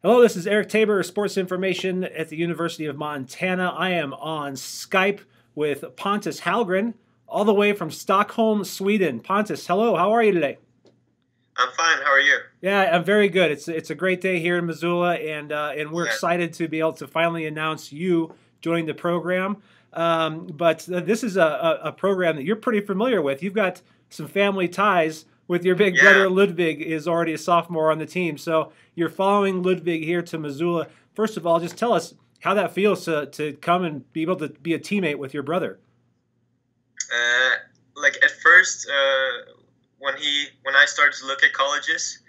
Hello, this is Eric Tabor, Sports Information at the University of Montana. I am on Skype with Pontus Hallgren, all the way from Stockholm, Sweden. Pontus, hello, how are you today? I'm fine. How are you? Yeah, I'm very good. It's a great day here in Missoula, and we're Yeah. excited to be able to finally announce you joining the program. But this is a program that you're pretty familiar with. You've got some family ties with your big Yeah. brother Ludwig is already a sophomore on the team. So you're following Ludwig here to Missoula. First of all, just tell us how that feels to come and be able to be a teammate with your brother. Uh, like at first, when I started to look at colleges,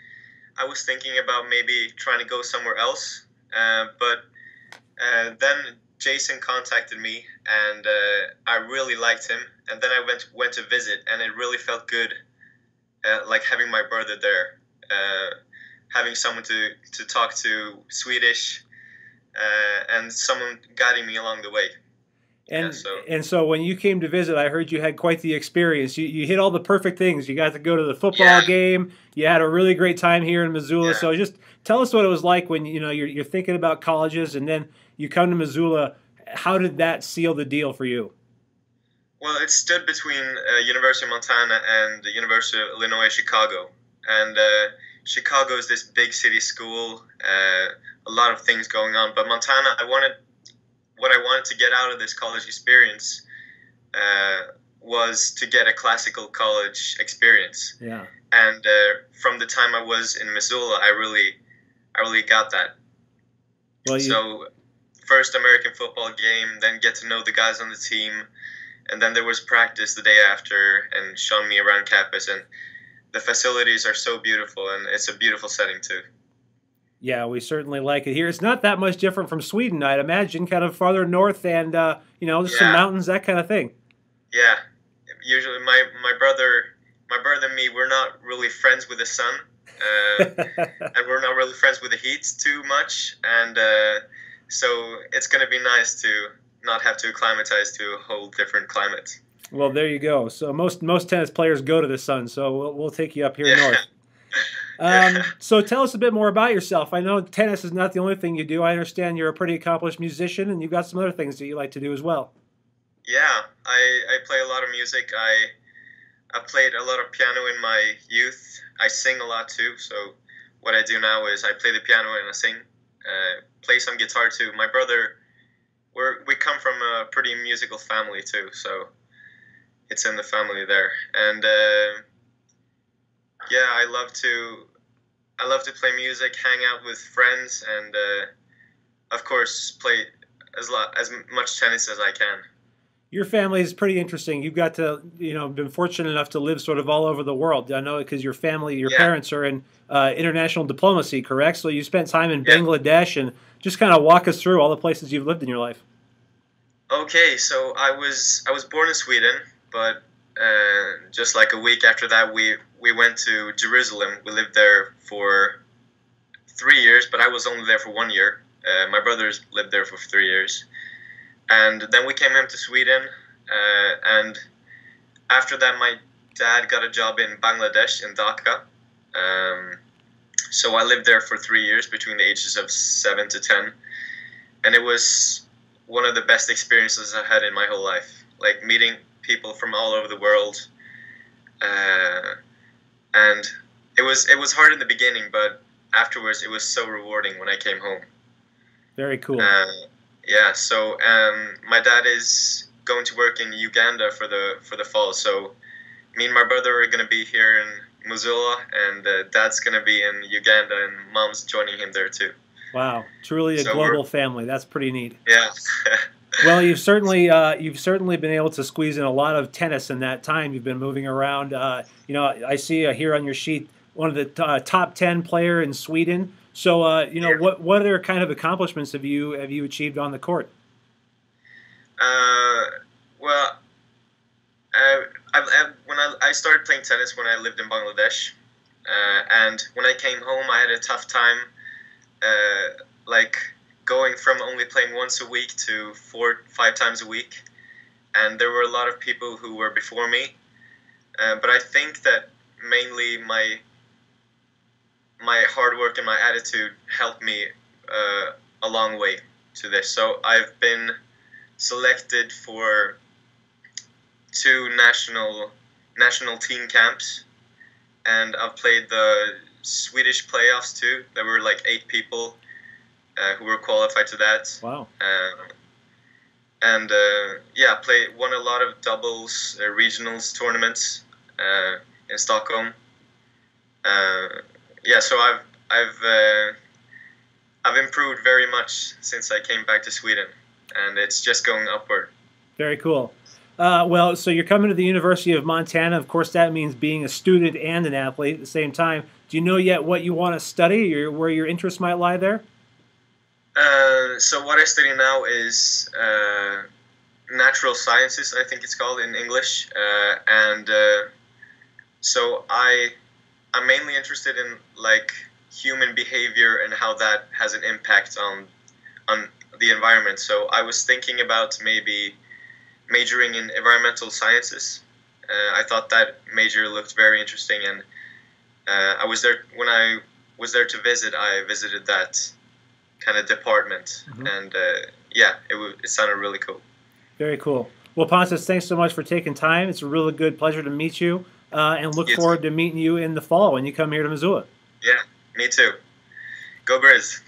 I was thinking about maybe trying to go somewhere else. But then Jason contacted me, and I really liked him. And then I went to visit, and it really felt good, like having my brother there, having someone to talk to Swedish, and someone guiding me along the way. Yeah. And So and so when you came to visit, I heard you had quite the experience. You hit all the perfect things. You got to go to the football yeah, game. You had a really great time here in Missoula. yeah. So just tell us what it was like when you're thinking about colleges and then you come to Missoula. How did that seal the deal for you? Well, it stood between University of Montana and the University of Illinois Chicago. And Chicago is this big city school, a lot of things going on. But Montana, what I wanted to get out of this college experience was to get a classical college experience. Yeah. And from the time I was in Missoula, I really got that. Well, you So first American football game, then get to know the guys on the team, and then there was practice the day after and showing me around campus, and the facilities are so beautiful, and it's a beautiful setting too. Yeah, we certainly like it here. It's not that much different from Sweden, I'd imagine, kind of farther north and just some Yeah, mountains, that kind of thing. yeah. Usually my brother and me, we're not really friends with the sun, and we're not really friends with the heat too much, and so it's gonna be nice to not have to acclimatize to a whole different climate. Well, there you go. So most tennis players go to the sun. So we'll take you up here Yeah, north. yeah. So tell us a bit more about yourself. I know tennis is not the only thing you do. I understand you're a pretty accomplished musician, and you've got some other things that you like to do as well. Yeah, I play a lot of music. I played a lot of piano in my youth. I sing a lot too. So what I do now is I play the piano and I sing. Play some guitar too. My brother, we come from a pretty musical family too. So it's in the family there. And yeah, I love to play music, hang out with friends, and of course play as much tennis as I can. Your family is pretty interesting. You've got to, been fortunate enough to live sort of all over the world. I know because your family, your Yeah, parents are in international diplomacy, correct? So you spent time in yeah. Bangladesh, and just kind of walk us through all the places you've lived in your life. Okay, so I was born in Sweden, but just like a week after that, we went to Jerusalem. We lived there for 3 years, but I was only there for 1 year. My brothers lived there for 3 years, and then we came home to Sweden. And after that, my dad got a job in Bangladesh in Dhaka. Um, so I lived there for 3 years between the ages of 7 to 10, and it was one of the best experiences I had in my whole life. Like meeting people from all over the world, uh, and it was hard in the beginning, but afterwards it was so rewarding when I came home. Very cool. Uh, yeah, so my dad is going to work in Uganda for the fall. So me and my brother are gonna be here in Missoula, and dad's gonna be in Uganda, and mom's joining him there too. Wow, truly a So we're global family. That's pretty neat. yeah, Well, you've certainly been able to squeeze in a lot of tennis in that time. You've been moving around. I see here on your sheet one of the top 10 player in Sweden. So, yeah. what other kind of accomplishments have you achieved on the court? Uh, well, when I started playing tennis when I lived in Bangladesh, and when I came home, I had a tough time, like going from only playing once a week to 4, 5 times a week, and there were a lot of people who were before me, but I think that mainly my hard work and my attitude helped me a long way to this. So I've been selected for 2 national team camps, and I've played the Swedish playoffs too. There were like 8 people who were qualified to that. Wow. And yeah, won a lot of doubles regionals tournaments in Stockholm. Yeah, so I've improved very much since I came back to Sweden, and it's just going upward. Very cool. Well, so you're coming to the University of Montana. Of course, that means being a student and an athlete at the same time. Do you know yet what you want to study, or where your interests might lie there? So what I study now is natural sciences, I think it's called in English, and so I'm mainly interested in like human behavior and how that has an impact on the environment. So I was thinking about maybe majoring in environmental sciences. I thought that major looked very interesting, and I was there when I was there to visit. I visited that kind of department, and yeah, it sounded really cool. Very cool. Well, Pontus, thanks so much for taking time. It's a really good pleasure to meet you, and look forward to meeting you in the fall when you come here to Missoula. Yeah, me too. Go Grizz.